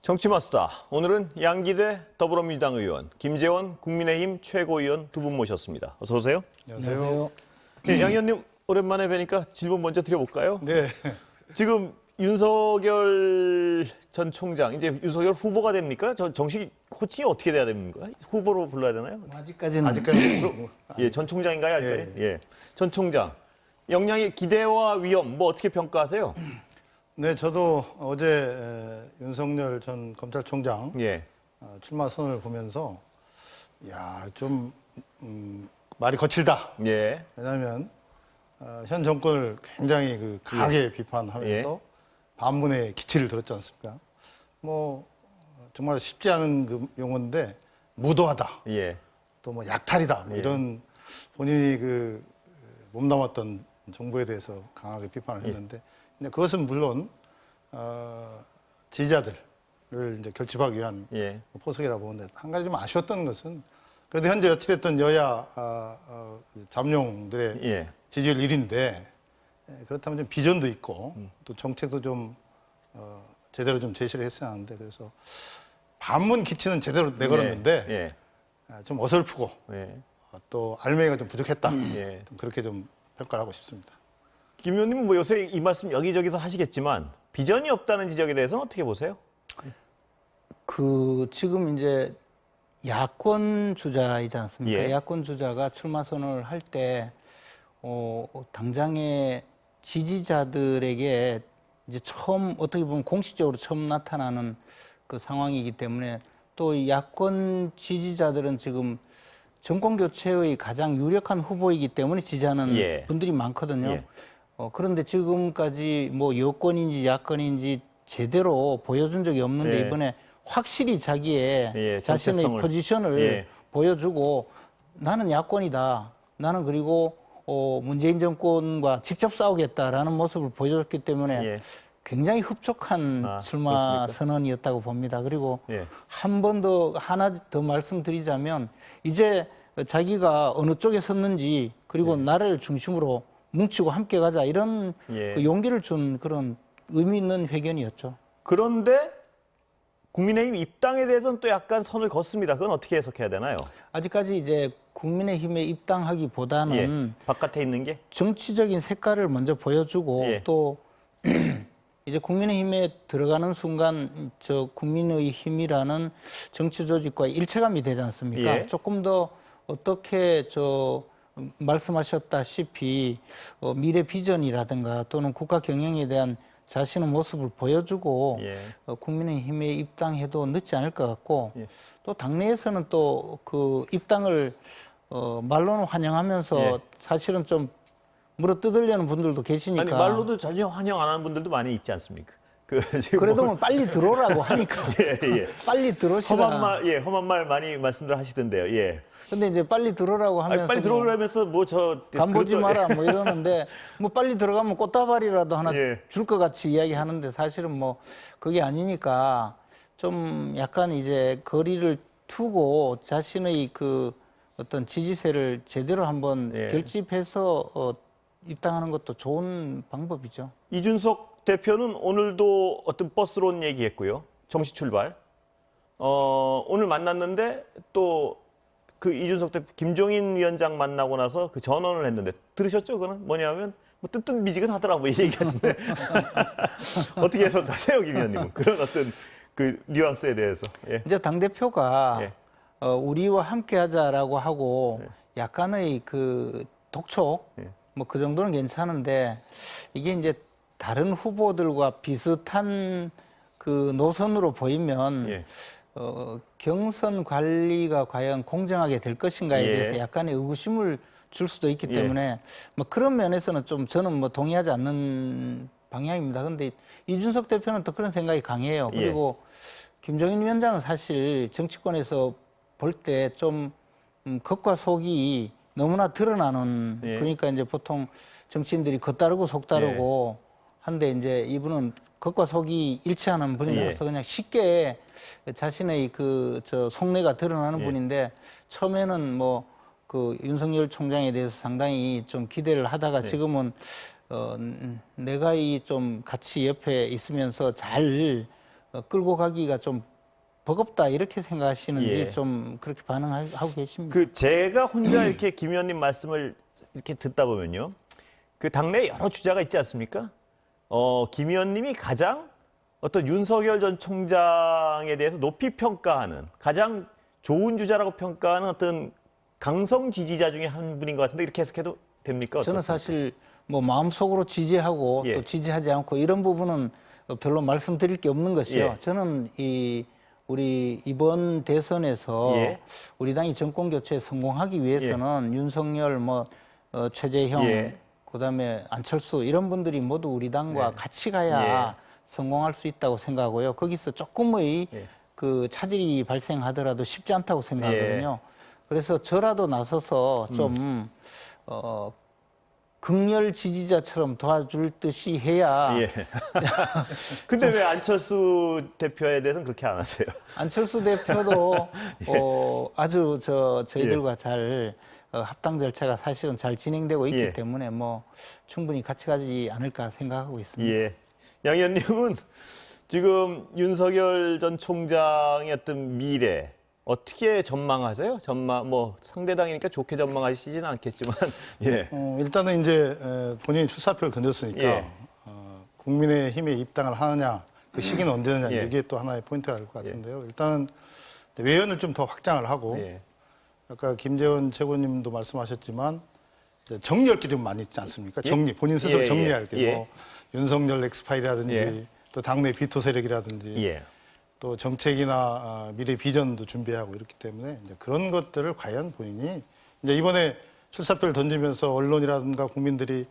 정치마스터, 오늘은 양기대 더불어민주당 의원, 김재원 국민의힘 최고위원 두 분 모셨습니다. 어서 오세요. 안녕하세요. 네, 양 의원님 오랜만에 뵈니까 질문 먼저 드려볼까요? 네. 지금 윤석열 전 총장, 이제 윤석열 후보가 됩니까? 정식 호칭이 어떻게 돼야 됩니까? 후보로 불러야 되나요? 아직까지는 예, 전 총장인가요? 아직까지? 예, 예. 전 총장. 역량의 기대와 위험, 뭐 어떻게 평가하세요? 네, 저도 어제 윤석열 전 검찰총장 예. 출마 선언을 보면서 좀 말이 거칠다. 예. 왜냐하면 현 정권을 굉장히 강하게 비판하면서 반문의 기치를 들었지 않습니까? 뭐 정말 쉽지 않은 그 용어인데 무도하다. 예. 또 뭐 약탈이다. 뭐 이런 본인이 몸담았던 정부에 대해서 강하게 비판을 했는데 근데 그것은 물론 지지자들을 이제 결집하기 위한 포석이라고 보는데 한 가지 좀 아쉬웠던 것은 그래도 현재 어찌됐든 여야 잠룡들의 지지율 1위인데 그렇다면 좀 비전도 있고 또 정책도 좀 제대로 좀 제시를 했어야 하는데 그래서 반문 기치는 제대로 내걸었는데 좀 어설프고 또 알맹이가 좀 부족했다. 좀 그렇게 좀 평가를 하고 싶습니다. 김 의원님은 뭐 요새 이 말씀 여기저기서 하시겠지만 비전이 없다는 지적에 대해서는 어떻게 보세요? 지금 이제 야권 주자이지 않습니까? 예. 야권 주자가 출마 선언을 할 때 당장의 지지자들에게 이제 처음 어떻게 보면 공식적으로 처음 나타나는 그 상황이기 때문에 또 야권 지지자들은 지금 정권 교체의 가장 유력한 후보이기 때문에 지지하는 분들이 많거든요. 그런데 지금까지 뭐 여권인지 야권인지 제대로 보여준 적이 없는데 이번에 확실히 자기의 자신의 포지션을 보여주고 나는 야권이다. 나는 그리고 문재인 정권과 직접 싸우겠다라는 모습을 보여줬기 때문에 굉장히 흡족한 출마 그렇습니까? 선언이었다고 봅니다. 그리고 한 번 더 하나 더 말씀드리자면 이제 자기가 어느 쪽에 섰는지 그리고 나를 중심으로 뭉치고 함께 가자 이런 그 용기를 준 그런 의미 있는 회견이었죠. 그런데 국민의힘 입당에 대해서는 또 약간 선을 걷습니다. 그건 어떻게 해석해야 되나요? 아직까지 이제 국민의힘에 입당하기보다는 바깥에 있는 게? 정치적인 색깔을 먼저 보여주고 또 이제 국민의힘에 들어가는 순간 저 국민의 힘이라는 정치 조직과 일체감이 되지 않습니까? 조금 더 어떻게 말씀하셨다시피 미래 비전이라든가 또는 국가 경영에 대한 자신의 모습을 보여주고 국민의힘에 입당해도 늦지 않을 것 같고 또 당내에서는 또 그 입당을 말로는 환영하면서 사실은 좀 물어뜯으려는 분들도 계시니까. 아니, 말로도 전혀 환영 안 하는 분들도 많이 있지 않습니까? 그래도 뭐 빨리 들어오라고 하니까. 빨리 들어오시라. 험한 말 많이 말씀들 하시던데요. 근데 이제 빨리 들어오라고 하면서 빨리 들어오라면서 간보지 마라 뭐 이러는데 뭐 빨리 들어가면 꽃다발이라도 하나 줄 것 같이 이야기하는데 사실은 뭐 그게 아니니까 좀 약간 이제 거리를 두고 자신의 그 어떤 지지세를 제대로 한번 결집해서 입당하는 것도 좋은 방법이죠. 이준석 대표는 오늘도 어떤 버스론 얘기했고요. 정시 출발. 오늘 만났는데 또 그 이준석 대표 김종인 위원장 만나고 나서 그 전언을 했는데 들으셨죠? 그거는 뭐냐면 뭐 뜨뜻미지근하더라고 이 얘기하는데 어떻게 해석하세요, 김 의원님은 그런 어떤 그 뉘앙스에 대해서? 이제 당 대표가 우리와 함께하자라고 하고 약간의 그 독촉 뭐 그 정도는 괜찮은데 이게 이제 다른 후보들과 비슷한 그 노선으로 보이면 경선 관리가 과연 공정하게 될 것인가에 대해서 약간의 의구심을 줄 수도 있기 때문에 뭐 그런 면에서는 좀 저는 뭐 동의하지 않는 방향입니다. 근데 이준석 대표는 또 그런 생각이 강해요. 그리고 김종인 위원장은 사실 정치권에서 볼 때 좀 겉과 속이 너무나 드러나는 그러니까 이제 보통 정치인들이 겉다르고 속다르고 한데 이제 이분은 겉과 속이 일치하는 분이라서 그냥 쉽게 자신의 속내가 드러나는 분인데 처음에는 뭐 그 윤석열 총장에 대해서 상당히 좀 기대를 하다가 지금은 내가 이 좀 같이 옆에 있으면서 잘 끌고 가기가 좀 버겁다 이렇게 생각하시는지 예. 좀 그렇게 반응하고 계십니다. 그 제가 혼자 이렇게 김 의원님 말씀을 이렇게 듣다 보면요. 그 당내에 여러 주자가 있지 않습니까? 김 의원님이 가장 어떤 윤석열 전 총장에 대해서 높이 평가하는 가장 좋은 주자라고 평가하는 어떤 강성 지지자 중에 한 분인 것 같은데 이렇게 해석해도 됩니까? 저는 어떻습니까? 사실 뭐 마음속으로 지지하고 예. 또 지지하지 않고 이런 부분은 별로 말씀드릴 게 없는 것이요. 예. 저는 우리 이번 대선에서 예. 우리 당이 정권 교체에 성공하기 위해서는 윤석열, 최재형, 예. 그다음에 안철수 이런 분들이 모두 우리 당과 예. 같이 가야 예. 성공할 수 있다고 생각하고요. 거기서 조금의 예. 그 차질이 발생하더라도 쉽지 않다고 생각하거든요. 그래서 저라도 나서서 좀 극렬 지지자처럼 도와줄 듯이 해야 예. 근데 왜 안철수 대표에 대해서는 그렇게 안 하세요? 안철수 대표도 아주 저희들과 예. 잘 합당 절차가 사실은 잘 진행되고 있기 예. 때문에 뭐 충분히 같이 가지 않을까 생각하고 있습니다. 예. 양 의원님은 지금 윤석열 전 총장의 어떤 미래 어떻게 전망하세요? 뭐 상대당이니까 좋게 전망하시지는 않겠지만 예. 일단은 이제 본인이 출사표를 던졌으니까 예. 국민의힘에 입당을 하느냐 그 시기는 언제느냐 예. 이게 또 하나의 포인트가 될 것 같은데요. 일단은 외연을 좀 더 확장을 하고 예. 아까 김재원 최고님도 말씀하셨지만 이제 정리할 게 좀 많이 있지 않습니까? 예? 정리 본인 스스로 예, 정리할 게 예. 뭐 윤석열 엑스파일이라든지 예. 또 당내 비토 세력이라든지 예. 또 정책이나 미래 비전도 준비하고 이렇기 때문에 이제 그런 것들을 과연 본인이 이제 이번에 출사표를 던지면서 언론이라든가 국민들이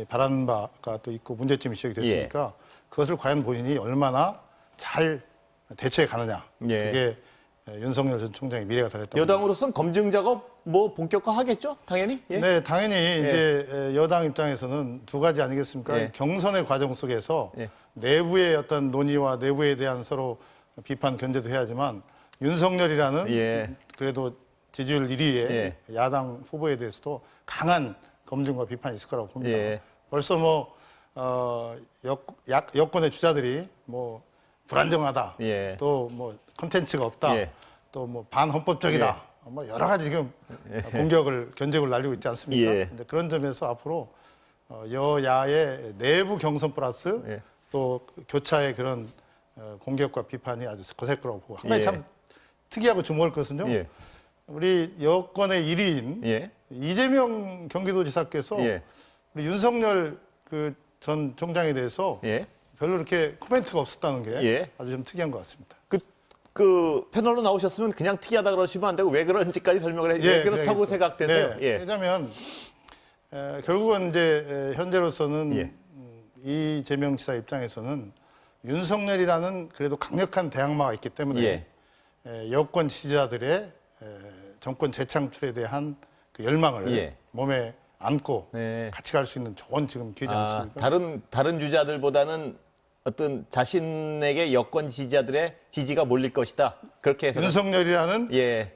바라는 바가 또 있고 문제점이 지적이 됐으니까 그것을 과연 본인이 얼마나 잘 대처해 가느냐. 예. 그게 윤석열 전 총장의 미래가 달렸다. 여당으로서는 검증 작업 뭐 본격화하겠죠? 당연히. 예. 네, 당연히 이제 여당 입장에서는 두 가지 아니겠습니까? 예. 경선의 과정 속에서 예. 내부의 어떤 논의와 내부에 대한 서로 비판 견제도 해야지만 윤석열이라는 예. 그래도 지지율 1위의 예. 야당 후보에 대해서도 강한 검증과 비판이 있을 거라고 봅니다. 예. 벌써 뭐 여권의 주자들이 뭐 불안정하다, 예. 또 뭐 컨텐츠가 없다, 예. 또 뭐 반헌법적이다, 뭐 여러 가지 지금 견적을 날리고 있지 않습니까? 예. 근데 그런 점에서 앞으로 여야의 내부 경선 플러스 예. 또 교차의 그런 공격과 비판이 아주 거셀 거라고 보고 한 가지 예. 참 특이하고 주목할 것은요. 예. 우리 여권의 1위인 예. 이재명 경기도지사께서 예. 우리 윤석열 그 전 총장에 대해서 예. 별로 이렇게 코멘트가 없었다는 게 예. 아주 좀 특이한 것 같습니다. 그 패널로 나오셨으면 그냥 특이하다 그러시면 안 되고 왜 그런지까지 설명을 해. 왜 그렇다고 그래야겠죠. 생각되세요? 네. 예. 왜냐하면 결국은 이제 현재로서는 예. 이재명 지사 입장에서는 윤석열이라는 그래도 강력한 대항마가 있기 때문에 예. 여권 지지자들의 정권 재창출에 대한 그 열망을 예. 몸에 안고 네. 같이 갈 수 있는 좋은 지금 기회지 않습니까? 다른 주자들보다는 어떤 자신에게 여권 지지자들의 지지가 몰릴 것이다. 그렇게 해서 윤석열이라는 예.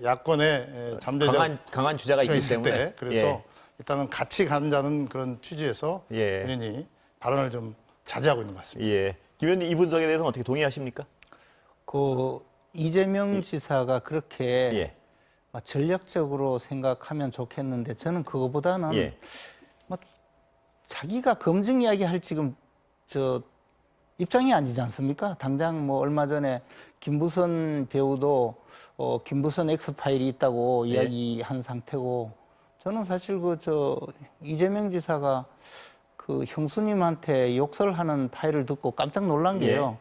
야권의 잠재적 강한 주자가 있기 있을 때문에 때 그래서 예. 일단은 같이 가자는 그런 취지에서 예. 본인이 발언을 좀 자제하고 있는 것 같습니다. 예. 김 의원님 이 분석에 대해서는 어떻게 동의하십니까? 그 이재명 지사가 그렇게 예. 전략적으로 생각하면 좋겠는데 저는 그거보다는 예. 뭐 자기가 검증 이야기할 지금 입장이 아니지 않습니까? 당장 뭐 얼마 전에 김부선 배우도 김부선 엑스파일이 있다고 예. 이야기한 상태고 저는 사실 이재명 지사가 그 형수님한테 욕설하는 파일을 듣고 깜짝 놀란 게요.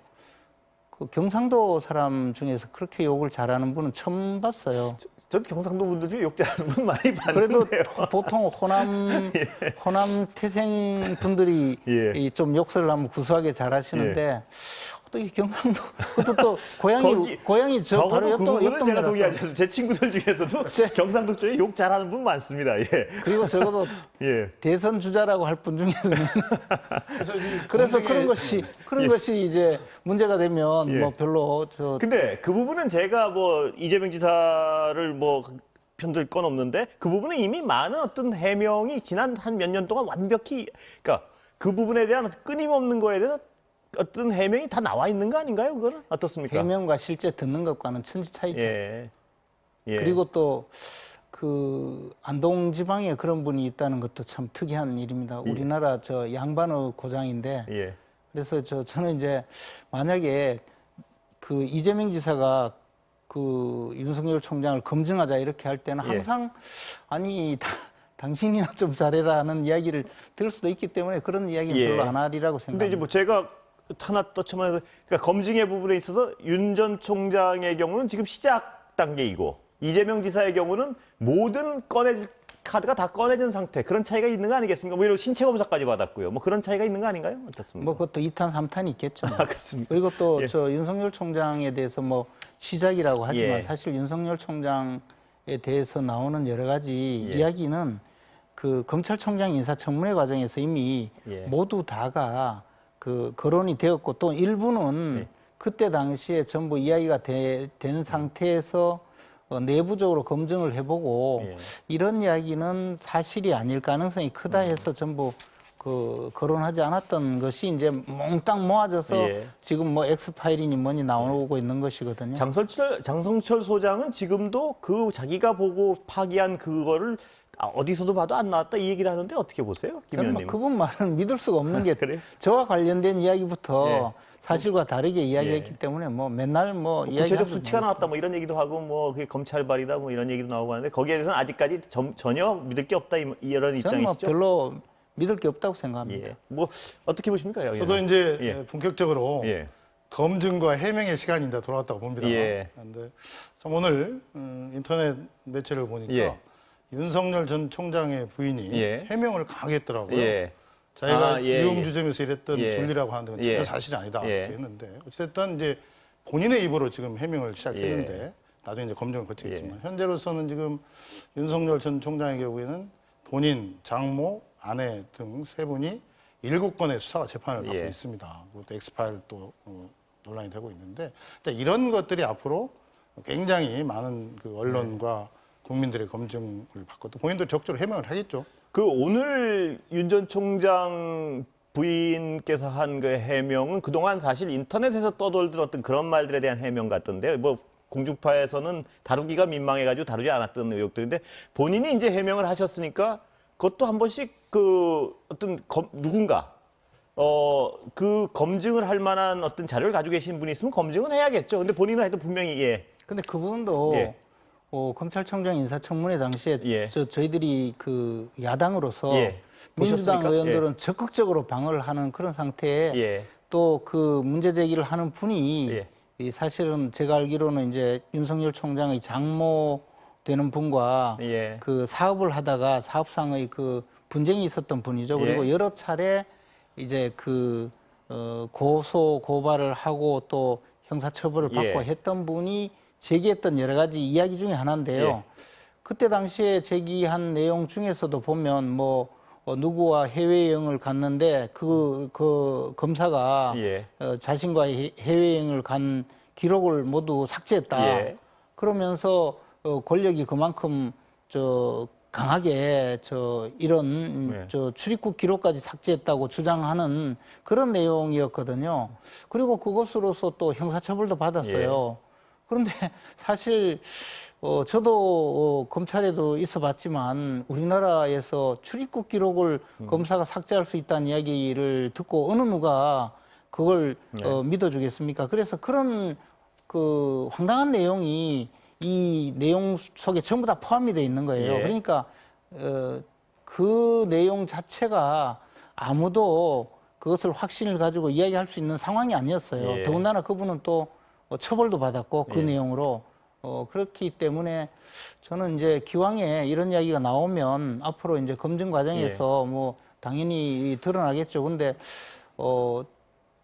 그 경상도 사람 중에서 그렇게 욕을 잘하는 분은 처음 봤어요. 저도 경상도 분들 중에 욕 잘하는 분 많이 그래도 봤는데요. 보통 호남 태생 분들이 예. 이 좀 욕설을 하면 구수하게 잘하시는데 어떻게 경상도 그것도 또 고향이 저 바로 적어도 그 부분은 제가 옆동네라서 동의하지 않습니다. 제 친구들 중에서도 경상도 쪽에 욕 잘하는 분 많습니다. 예. 그리고 적어도 예. 대선 주자라고 할 분 중에서는 그래서 그래서 그런 것이 이제 문제가 되면 예. 뭐 별로 근데 그 부분은 제가 뭐 이재명 지사를 뭐 편들 건 없는데 그 부분은 이미 많은 어떤 해명이 지난 한 몇 년 동안 완벽히 그러니까 그 부분에 대한 끊임없는 거에 대해서 어떤 해명이 다 나와 있는 거 아닌가요? 그거는 어떻습니까? 해명과 실제 듣는 것과는 천지 차이죠. 예. 예. 그리고 또 그 안동 지방에 그런 분이 있다는 것도 참 특이한 일입니다. 우리나라 저 양반의 고장인데 예. 그래서 저는 이제 만약에 그 이재명 지사가 그 윤석열 총장을 검증하자 이렇게 할 때는 예. 항상 아니 당신이나 좀 잘해라는 이야기를 들을 수도 있기 때문에 그런 이야기는 예. 별로 안 하리라고 근데 생각합니다. 이제 뭐 제가 하나 더 첨언해서 그러니까 검증의 부분에 있어서 윤 전 총장의 경우는 지금 시작 단계이고 이재명 지사의 경우는 모든 꺼내질 카드가 다 꺼내진 상태 그런 차이가 있는 거 아니겠습니까? 뭐 이런 신체 검사까지 받았고요. 뭐 그런 차이가 있는 거 아닌가요? 어떻습니까? 뭐 그것도 2탄, 3탄이 있겠죠. 아, 그렇습니까? 그리고 또 예. 저 윤석열 총장에 대해서 뭐 시작이라고 하지만 예. 사실 윤석열 총장에 대해서 나오는 여러 가지 예. 이야기는 그 검찰총장 인사청문회 과정에서 이미 예. 모두 다가 그 거론이 되었고 또 일부는 예. 그때 당시에 전부 이야기가 된 상태에서 내부적으로 검증을 해보고 예. 이런 이야기는 사실이 아닐 가능성이 크다 해서 전부 그 거론하지 않았던 것이 이제 몽땅 모아져서 예. 지금 뭐 엑스파일이니 뭐니 나오고 있는 것이거든요. 장성철 소장은 지금도 그 자기가 보고 파기한 그거를 어디서도 봐도 안 나왔다 이 얘기를 하는데 어떻게 보세요, 김 저는 뭐 의원님? 그분 말은 믿을 수가 없는 게 그래요? 저와 관련된 이야기부터 예. 사실과 다르게 이야기했기 예. 때문에 뭐 맨날 뭐 구체적 이야기하는 수치가 나왔다 뭐 이런 얘기도 하고 뭐 그게 검찰발이다 뭐 이런 얘기도 나오고 하는데 거기에 대해서는 아직까지 전혀 믿을 게 없다 이런 저는 뭐 입장이시죠? 별로 믿을 게 없다고 생각합니다. 예. 뭐 어떻게 보십니까? 양 저도 의원님? 이제 예. 본격적으로 예. 검증과 해명의 시간이 이제 돌아왔다고 봅니다. 예. 그런데 참 오늘 인터넷 매체를 보니까 예. 윤석열 전 총장의 부인이 예. 해명을 강하게 했더라고요. 예. 자기가 아, 예, 유흥주점에서 일했던 예. 줄리라고 하는 건 예. 전혀 사실이 아니다 예. 이렇게 했는데 어쨌든 이제 본인의 입으로 지금 해명을 시작했는데 예. 나중에 이제 검증을 거치겠지만 현재로서는 지금 윤석열 전 총장의 경우에는 본인, 장모, 아내 등 세 분이 7건의 수사가 재판을 받고 예. 있습니다. 그것도 엑스파일 또 논란이 되고 있는데 이런 것들이 앞으로 굉장히 많은 그 언론과 국민들의 검증을 받고 또 본인도 적극적으로 해명을 하겠죠. 그 오늘 윤 전 총장 부인께서 한 그 해명은 그동안 사실 인터넷에서 떠돌던 어떤 그런 말들에 대한 해명 같던데요. 뭐 공중파에서는 다루기가 민망해가지고 다루지 않았던 의혹들인데 본인이 이제 해명을 하셨으니까 그것도 한 번씩 그 어떤 누군가 그 검증을 할 만한 어떤 자료를 가지고 계신 분이 있으면 검증은 해야겠죠. 근데 본인은 하여튼 분명히 예. 근데 그분도 예. 검찰총장 인사청문회 당시에 예. 저희들이 그 야당으로서 예. 민주당 보셨습니까? 의원들은 적극적으로 방어를 하는 그런 상태에 예. 또 그 문제 제기를 하는 분이 예. 이 사실은 제가 알기로는 이제 윤석열 총장의 장모 되는 분과 예. 그 사업을 하다가 사업상의 그 분쟁이 있었던 분이죠. 그리고 예. 여러 차례 이제 그 고소 고발을 하고 또 형사처벌을 받고 예. 했던 분이 제기했던 여러 가지 이야기 중에 하나인데요. 예. 그때 당시에 제기한 내용 중에서도 보면 뭐 누구와 해외여행을 갔는데 그 검사가 예. 자신과 해외여행을 간 기록을 모두 삭제했다. 예. 그러면서 권력이 그만큼 강하게 이런 네. 출입국 기록까지 삭제했다고 주장하는 그런 내용이었거든요. 그리고 그것으로서 또 형사처벌도 받았어요. 그런데 사실 저도 검찰에도 있어봤지만 우리나라에서 출입국 기록을 검사가 삭제할 수 있다는 이야기를 듣고 어느 누가 그걸 믿어주겠습니까? 그래서 그런 그 황당한 내용이 이 내용 속에 전부 다 포함이 돼 있는 거예요. 예. 그러니까 그 내용 자체가 아무도 그것을 확신을 가지고 이야기할 수 있는 상황이 아니었어요. 예. 더군다나 그분은 또 처벌도 받았고 그 예. 내용으로 그렇기 때문에 저는 이제 기왕에 이런 이야기가 나오면 앞으로 이제 검증 과정에서 뭐 당연히 드러나겠죠. 근데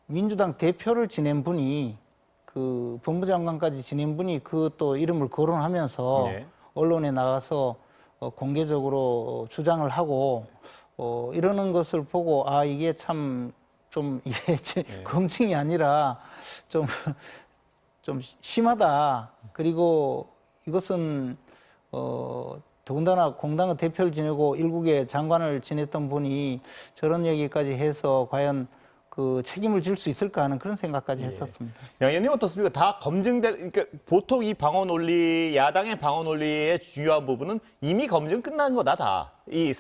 민주당 대표를 지낸 분이 그 법무장관까지 지낸 분이 그 또 이름을 거론하면서 예. 언론에 나가서 공개적으로 주장을 하고 이러는 것을 보고 이게 참 좀 이게 검증이 아니라 좀 심하다. 그리고 이것은 더군다나 공당의 대표를 지내고 일국의 장관을 지냈던 분이 저런 얘기까지 해서 과연 그 책임을 질 수 있을까 하는 그런 생각까지 했었습니다. 양 의원님 어떻습니까? 다 그러니까 보통 이 방어 논리, 야당의 방어 논리의 중요한 부분은 이미 검증 끝난 거다, 다. 이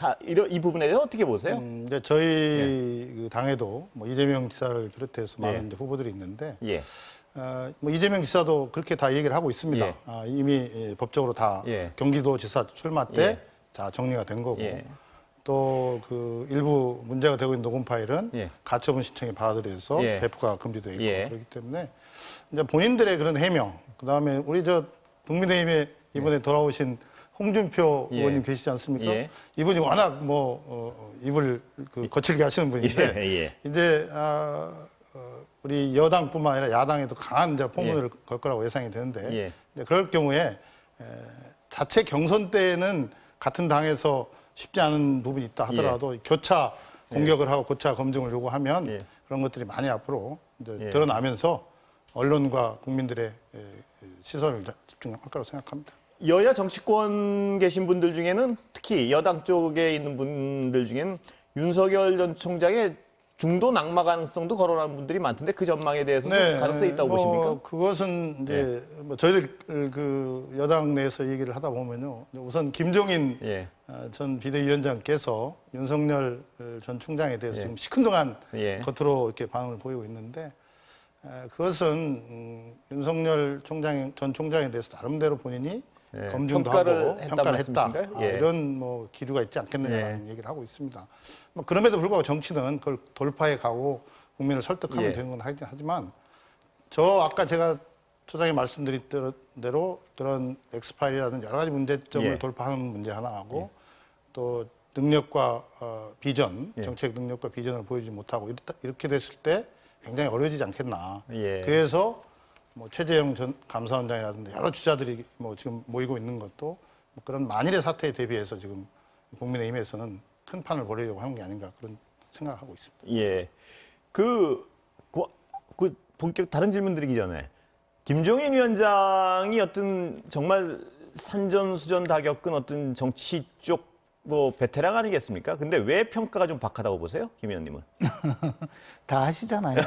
부분에 대해서 어떻게 보세요? 이제 저희 그 당에도 뭐 이재명 지사를 비롯해서 많은 이제 후보들이 있는데, 예. 뭐 이재명 지사도 그렇게 다 얘기를 하고 있습니다. 예. 이미 법적으로 다 예. 경기도지사 출마 때 다 정리가 된 거고, 또 그 일부 문제가 되고 있는 녹음 파일은 가처분 신청이 받아들여서 배포가 금지되어 있고 그렇기 때문에 이제 본인들의 그런 해명, 그 다음에 우리 저 국민의힘에 이번에 돌아오신 홍준표 의원님 계시지 않습니까? 이분이 워낙 입을 거칠게 하시는 분인데 이제 우리 여당뿐만 아니라 야당에도 강한 이제 포문을 걸 거라고 예상이 되는데 이제 그럴 경우에 자체 경선 때는 같은 당에서 쉽지 않은 부분이 있다 하더라도 교차 공격을 하고 교차 검증을 요구하면 그런 것들이 많이 앞으로 이제 드러나면서 언론과 국민들의 시선을 집중할 거라고 생각합니다. 여야 정치권 계신 분들 중에는 특히 여당 쪽에 있는 분들 중에는 윤석열 전 총장의 중도 낙마 가능성도 거론하는 분들이 많던데 그 전망에 대해서는 가능성이 있다고 보십니까? 그것은 이제 뭐 저희들 그 여당 내에서 얘기를 하다 보면요. 우선 김종인 전 비대위원장께서 윤석열 전 총장에 대해서 지금 시큰둥한 겉으로 이렇게 반응을 보이고 있는데 그것은 윤석열 전 총장에 대해서 나름대로 본인이 검증도 하고 평가를 했다. 이런 뭐 기류가 있지 않겠느냐라는 얘기를 하고 있습니다. 뭐 그럼에도 불구하고 정치는 그걸 돌파해 가고 국민을 설득하면 되는 건 하지만 아까 제가 초장에 말씀드린 대로 그런 엑스파일이라든지 여러 가지 문제점을 돌파하는 문제 하나하고 또 능력과 비전, 정책 능력과 비전을 보이지 못하고 이렇게 됐을 때 굉장히 어려워지지 않겠나. 그래서 뭐 최재형 전 감사원장이라든지 여러 주자들이 뭐 지금 모이고 있는 것도 뭐 그런 만일의 사태에 대비해서 지금 국민의힘에서는 큰 판을 벌이려고 하는 게 아닌가 그런 생각을 하고 있습니다. 예. 본격 다른 질문 드리기 전에 김종인 위원장이 어떤 정말 산전수전 다 겪은 어떤 정치 쪽 뭐 베테랑 아니겠습니까? 근데 왜 평가가 좀 박하다고 보세요, 김 의원님은? 다 아시잖아요.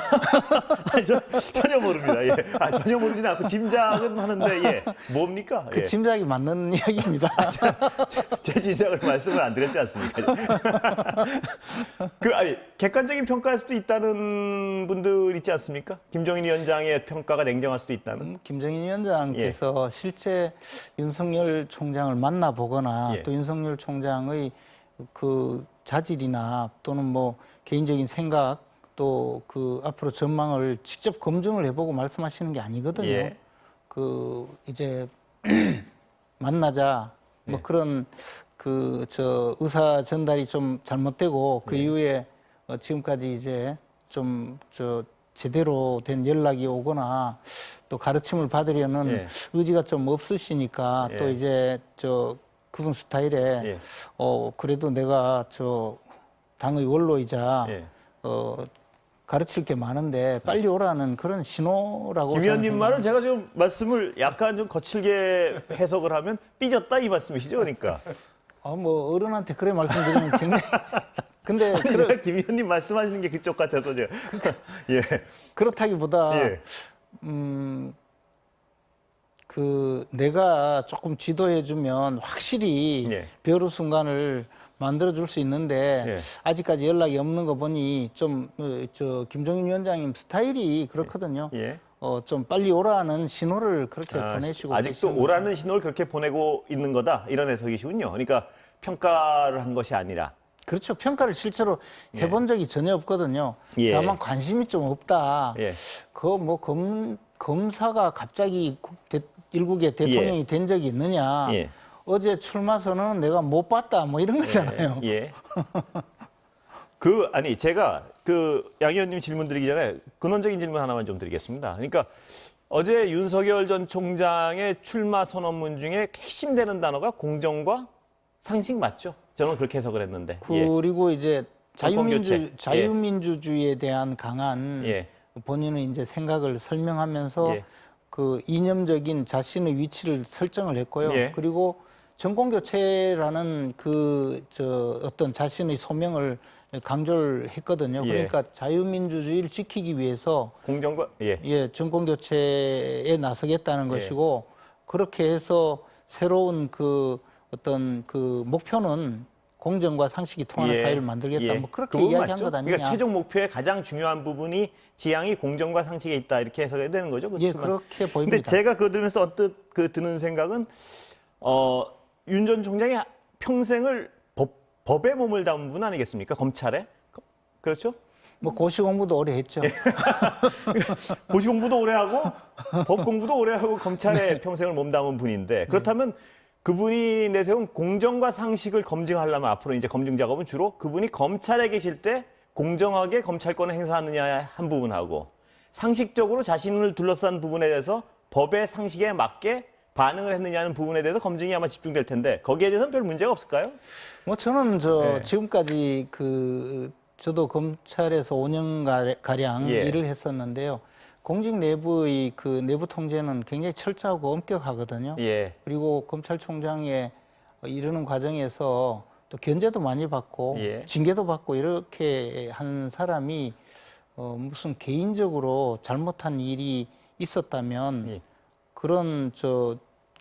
아니, 전혀 모릅니다. 전혀 모르지는 않고 짐작은 하는데 뭡니까? 그 짐작이 맞는 이야기입니다. 제 짐작을 말씀을 안 드렸지 않습니까? 객관적인 평가할 수도 있다는 분들 있지 않습니까? 김종인 위원장의 평가가 냉정할 수도 있다는. 김종인 위원장께서 실제 윤석열 총장을 만나보거나 또 윤석열 총장의 그 자질이나 또는 뭐 개인적인 생각 또 그 앞으로 전망을 직접 검증을 해보고 말씀하시는 게 아니거든요. 그 이제 만나자 뭐 그런 의사 전달이 좀 잘못되고 그 이후에 지금까지 이제 좀 제대로 된 연락이 오거나 또 가르침을 받으려는 의지가 좀 없으시니까 또 이제 그분 스타일에 그래도 내가 당의 원로이자 가르칠 게 많은데 빨리 오라는 그런 신호라고. 김 의원님 말을 제가 좀 말씀을 약간 좀 거칠게 해석을 하면 삐졌다 이 말씀이시죠, 그러니까. 뭐 어른한테 그래 말씀드리면 굉장히. 근데 김 의원님 말씀하시는 게 그쪽 같아서 제가. 그렇다기보다 내가 조금 지도해주면 확실히 배우는 순간을 만들어줄 수 있는데 아직까지 연락이 없는 거 보니 좀 김종인 위원장님 스타일이 그렇거든요. 좀 빨리 오라는 신호를 그렇게 보내시고 아직도 계십니다. 오라는 신호를 그렇게 보내고 있는 거다 이런 해석이시군요. 그러니까 평가를 한 것이 아니라. 그렇죠. 평가를 실제로 해본 적이 전혀 없거든요. 다만 관심이 좀 없다. 검사가 갑자기 일국의 대통령이 된 적이 있느냐. 어제 출마 선언은 내가 못 봤다. 뭐 이런 거잖아요. 제가 양 의원님 질문 드리기 전에 근원적인 질문 하나만 좀 드리겠습니다. 그러니까 어제 윤석열 전 총장의 출마 선언문 중에 핵심되는 단어가 공정과 상식 맞죠? 저는 그렇게 해석을 했는데. 그리고 이제 자유민주주의에 대한 강한 본인의 이제 생각을 설명하면서 그 이념적인 자신의 위치를 설정을 했고요. 그리고 정권 교체라는 어떤 자신의 소명을 강조를 했거든요. 예. 그러니까 자유민주주의를 지키기 위해서 공정과 정권 교체에 나서겠다는 예. 것이고 그렇게 해서 새로운 어떤 목표는 공정과 상식이 통하는 사회를 만들겠다. 뭐 그렇게 그 부분 이야기한 맞죠? 것 아니냐. 그러니까 최종 목표의 가장 중요한 부분이 지향이 공정과 상식에 있다 이렇게 해석해야 되는 거죠. 예, 그렇지만. 그렇게 보입니다. 근데 제가 그거 들으면서 드는 생각은 윤 전 총장이 평생을 법에 몸을 담은 분 아니겠습니까? 검찰에. 그렇죠? 뭐 고시 공부도 오래 했죠. 고시 공부도 오래 하고 법 공부도 오래 하고 검찰에 평생을 몸담은 분인데 그렇다면 그분이 내세운 공정과 상식을 검증하려면 앞으로 이제 검증 작업은 주로 그분이 검찰에 계실 때 공정하게 검찰권을 행사하느냐 한 부분하고 상식적으로 자신을 둘러싼 부분에 대해서 법의 상식에 맞게 반응을 했느냐는 부분에 대해서 검증이 아마 집중될 텐데 거기에 대해서는 별 문제가 없을까요? 뭐 저는 네. 지금까지 저도 검찰에서 5년 가량 예. 일을 했었는데요. 공직 내부의 내부 통제는 굉장히 철저하고 엄격하거든요. 예. 그리고 검찰총장에 이르는 과정에서 또 견제도 많이 받고 예. 징계도 받고 이렇게 한 사람이 무슨 개인적으로 잘못한 일이 있었다면 예. 그런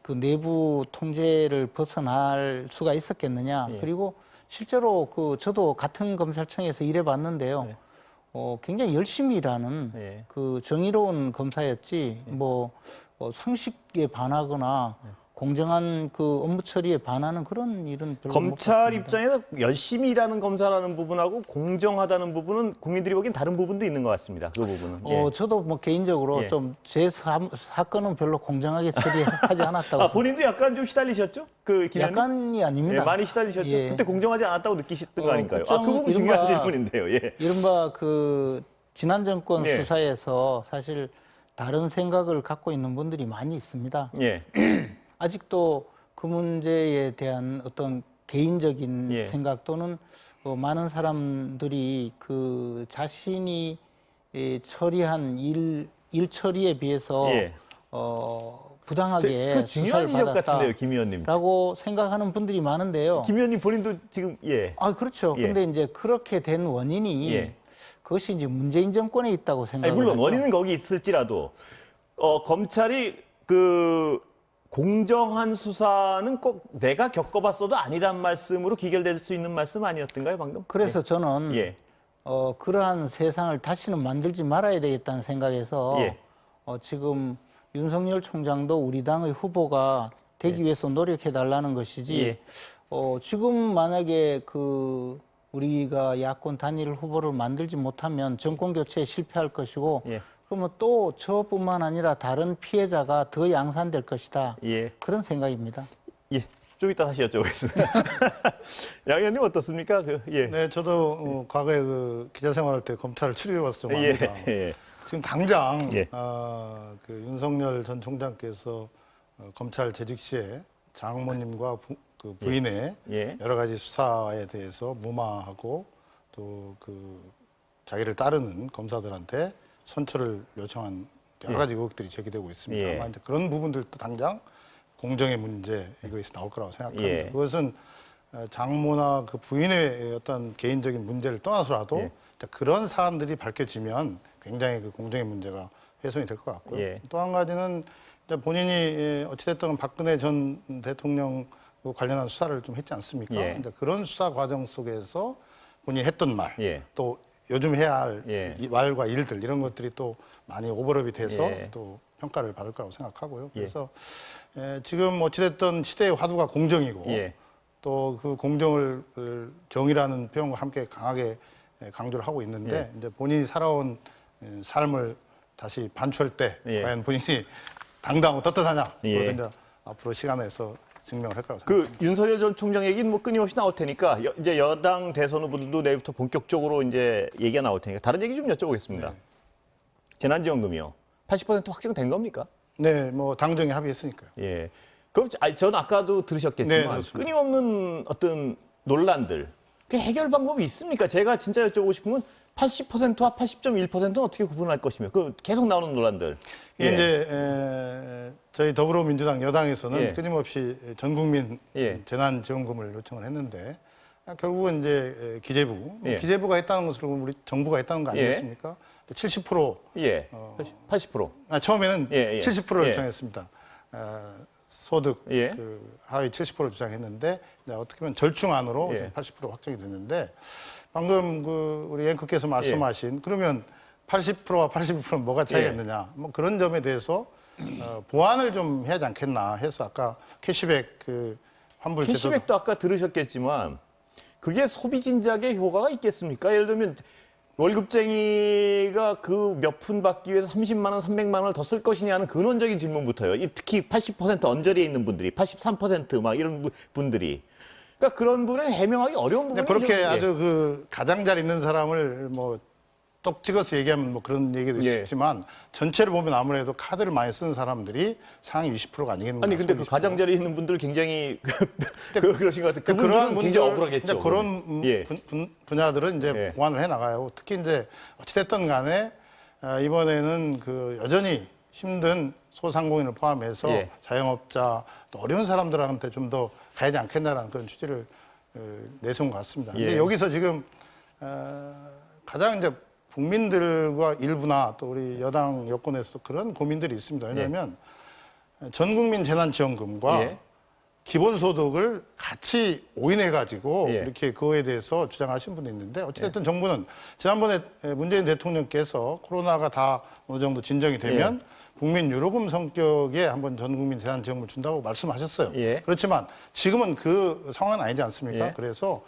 그 내부 통제를 벗어날 수가 있었겠느냐. 예. 그리고 실제로 저도 같은 검찰청에서 일해봤는데요. 네. 굉장히 열심히 일하는 예. 정의로운 검사였지 상식에 반하거나 공정한 업무 처리에 반하는 그런 일은 별로 못 검찰 봤습니다. 입장에서 열심히 일하는 검사라는 부분하고 공정하다는 부분은 국민들이 보기엔 다른 부분도 있는 것 같습니다. 그 부분은. 예. 저도 뭐 개인적으로 예. 좀 제 사건은 별로 공정하게 처리하지 않았다고 본인도 약간 좀 시달리셨죠? 그 기간에? 약간이 아닙니다. 예, 많이 시달리셨죠? 예. 그때 공정하지 않았다고 느끼셨던 거 아닌가요? 그 부분 이른바- 중요한 질문인데요. 예. 이른바 지난 정권 예. 수사에서 사실 다른 생각을 갖고 있는 분들이 많이 있습니다. 예. 아직도 그 문제에 대한 어떤 개인적인 예. 생각 또는 많은 사람들이 자신이 처리한 일 처리에 비해서 예. 부당하게 그 중요한 수사를 지적 같은데요, 받았다라고 김 의원님. 생각하는 분들이 많은데요. 김 의원님 본인도 지금 그렇죠. 예. 근데 이제 그렇게 된 원인이 예. 그것이 이제 문재인 정권에 있다고 생각을 물론 하죠. 원인은 거기 있을지라도 검찰이 공정한 수사는 꼭 내가 겪어봤어도 아니란 말씀으로 기결될 수 있는 말씀 아니었던가요, 방금? 그래서 저는 예. 그러한 세상을 다시는 만들지 말아야 되겠다는 생각에서 예. 지금 윤석열 총장도 우리 당의 후보가 되기 위해서 노력해 달라는 것이지 예. 지금 만약에 우리가 야권 단일 후보를 만들지 못하면 정권 교체에 실패할 것이고 예. 그러면 또 저뿐만 아니라 다른 피해자가 더 양산될 것이다. 예. 그런 생각입니다. 예. 좀 이따 다시 여쭤보겠습니다. 양 의원님 어떻습니까? 예. 네, 저도 과거에 기자 생활할 때 검찰을 출입해봐서 좀 예. 압니다. 예. 지금 당장 예. 윤석열 전 총장께서 검찰 재직 시에 장모님과 부인의 예. 여러 가지 수사에 대해서 무마하고 또 자기를 따르는 검사들한테 선처를 요청한 여러 가지 의혹들이 제기되고 있습니다. 예. 아마 이제 그런 부분들도 당장 공정의 문제 이거에서 나올 거라고 생각합니다. 예. 그것은 장모나 부인의 어떤 개인적인 문제를 떠나서라도 예. 그런 사안들이 밝혀지면 굉장히 공정의 문제가 훼손이 될 것 같고요. 예. 또 한 가지는 이제 본인이 어찌됐든 박근혜 전 대통령 관련한 수사를 좀 했지 않습니까? 예. 근데 그런 수사 과정 속에서 본인이 했던 말, 예. 또 요즘 해야 할 예. 이 말과 일들 이런 것들이 또 많이 오버랩이 돼서 예. 또 평가를 받을 거라고 생각하고요. 예. 그래서 지금 어찌됐든 시대의 화두가 공정이고 예. 또 그 공정을 정의라는 표현과 함께 강하게 강조를 하고 있는데 이제 본인이 살아온 삶을 다시 반추할 때 예. 과연 본인이 당당하고 떳떳하냐 예. 그것은 이제 앞으로 시간에서 증명을 할 거라고 생각합니다. 윤석열 전 총장 얘기는 뭐 끊임없이 나올 테니까 이제 여당 대선 후보들도 내일부터 본격적으로 이제 얘기가 나올 테니까 다른 얘기 좀 여쭤보겠습니다. 재난지원금이요. 80% 확정된 겁니까? 네, 뭐 당정에 합의했으니까요. 예. 그럼 저는 아까도 네, 들으셨겠지만 그렇습니다. 끊임없는 어떤 논란들 그 해결 방법이 있습니까? 제가 진짜 여쭤보고 싶은 건 80%와 80.1%는 어떻게 구분할 것이며 그 계속 나오는 논란들. 이게 예. 이제 저희 더불어민주당 여당에서는 예. 끊임없이 전 국민 예. 재난지원금을 요청을 했는데 결국은 이제 기재부, 예. 기재부가 했다는 것을 우리 정부가 했다는 거 아니겠습니까? 70% 예. 80%. 처음에는 예, 예. 70%를 예. 주장했습니다. 소득 예. 그 하위 70%를 주장했는데 어떻게 보면 절충안으로 예. 80% 확정이 됐는데 방금 그 우리 앵커께서 말씀하신 그러면 80%와 82%는 뭐가 차이가 예. 있느냐 뭐 그런 점에 대해서 보완을 좀 해야 하지 않겠나 해서 아까 캐시백 그 환불 제도 캐시백도 아까 들으셨겠지만 그게 소비 진작에 효과가 있겠습니까? 예를 들면 월급쟁이가 그 몇 푼 받기 위해서 30만 원, 300만 원을 더 쓸 것이냐는 근원적인 질문부터요. 특히 80% 언저리에 있는 분들이, 83%막 이런 분들이. 그러니까 그런 부분은 해명하기 어려운 부분이죠. 그렇게 예. 아주 그 가장 잘 있는 사람을 뭐 똑 찍어서 얘기하면 뭐 그런 얘기도 예. 있지만 전체를 보면 아무래도 카드를 많이 쓰는 사람들이 상위 20%가 아니겠는가. 아니 근데 그 가장자리에 있는 분들 굉장히 그러신 것 같아요. 그분들은 굉장히 억울하겠죠. 이제 그런 예. 분야들은 이제 예. 보완을 해 나가요. 특히 이제 어찌됐든 간에 이번에는 그 여전히 힘든 소상공인을 포함해서 예. 자영업자 또 어려운 사람들한테 좀 더 가야지 않겠나라는 그런 취지를 내세운 것 같습니다. 근데 예. 여기서 지금 가장 이제 국민들과 일부나 또 우리 여당 여권에서 그런 고민들이 있습니다. 왜냐하면 전 국민 재난지원금과 예. 기본소득을 같이 오인해가지고 예. 이렇게 그거에 대해서 주장하신 분이 있는데 어찌됐든 정부는 지난번에 문재인 대통령께서 코로나가 다 어느 정도 진정이 되면 국민 유로금 성격의 한번 전 국민 재난지원금을 준다고 말씀하셨어요. 예. 그렇지만 지금은 그 상황은 아니지 않습니까? 예. 그래서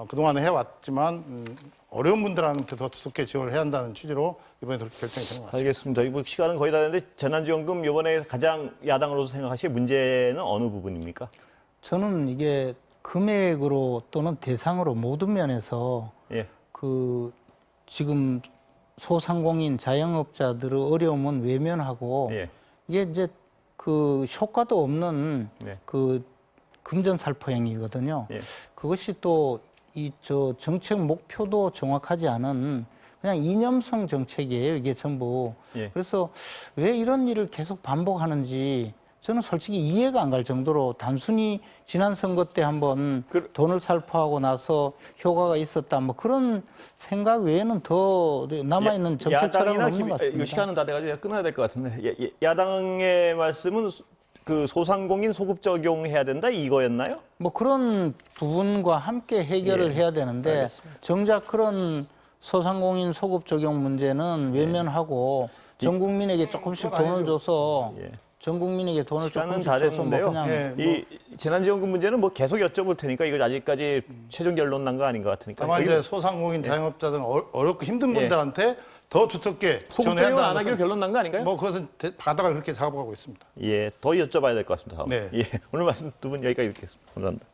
그동안에 해왔지만 어려운 분들한테 더 두텁게 지원을 해야 한다는 취지로 이번에 그렇게 결정이 된 것 같습니다. 알겠습니다. 이거 시간은 거의 다 됐는데 재난지원금 이번에 가장 야당으로서 생각하실 문제는 어느 부분입니까? 저는 이게 금액으로 또는 대상으로 모든 면에서 예. 그 지금 소상공인 자영업자들의 어려움은 외면하고 예. 이게 이제 그 효과도 없는 네. 그 금전살포 행위거든요. 예. 그것이 또 이 저 정책 목표도 정확하지 않은 그냥 이념성 정책이에요. 이게 전부. 예. 그래서 왜 이런 일을 계속 반복하는지 저는 솔직히 이해가 안 갈 정도로 단순히 지난 선거 때 한번 돈을 살포하고 나서 효과가 있었다 뭐 그런 생각 외에는 더 남아있는 정책 철학은 없는 것 같습니다. 이거 시간은 다 돼가지고 끊어야 될 것 같은데 야당의 말씀은 그 소상공인 소급 적용해야 된다 이거였나요? 뭐 그런 부분과 함께 해결을 예, 해야 되는데 알겠습니다. 정작 그런 소상공인 소급 적용 문제는 외면하고 전 국민에게 조금씩 그건 돈을 아니죠. 줘서 예. 전 국민에게 돈을 시간은 조금씩 다 줘서 뭐 됐는데요. 그냥 예. 이 재난지원금 문제는 뭐 계속 여쭤볼 테니까 이거 아직까지 최종 결론 난 거 아닌 것 같으니까. 다만 이거 이제 소상공인 자영업자 등 어렵고 힘든 예. 분들한테 더 두텁게 소급 지원해야 적용을 안 한다는 하기로 것은 결론 난 거 아닌가요? 뭐 그것은 바닥을 그렇게 잡아가고 있습니다. 예, 더 여쭤봐야 될 것 같습니다. 다음. 네. 예, 오늘 말씀 두 분 여기까지 듣겠습니다. 감사합니다.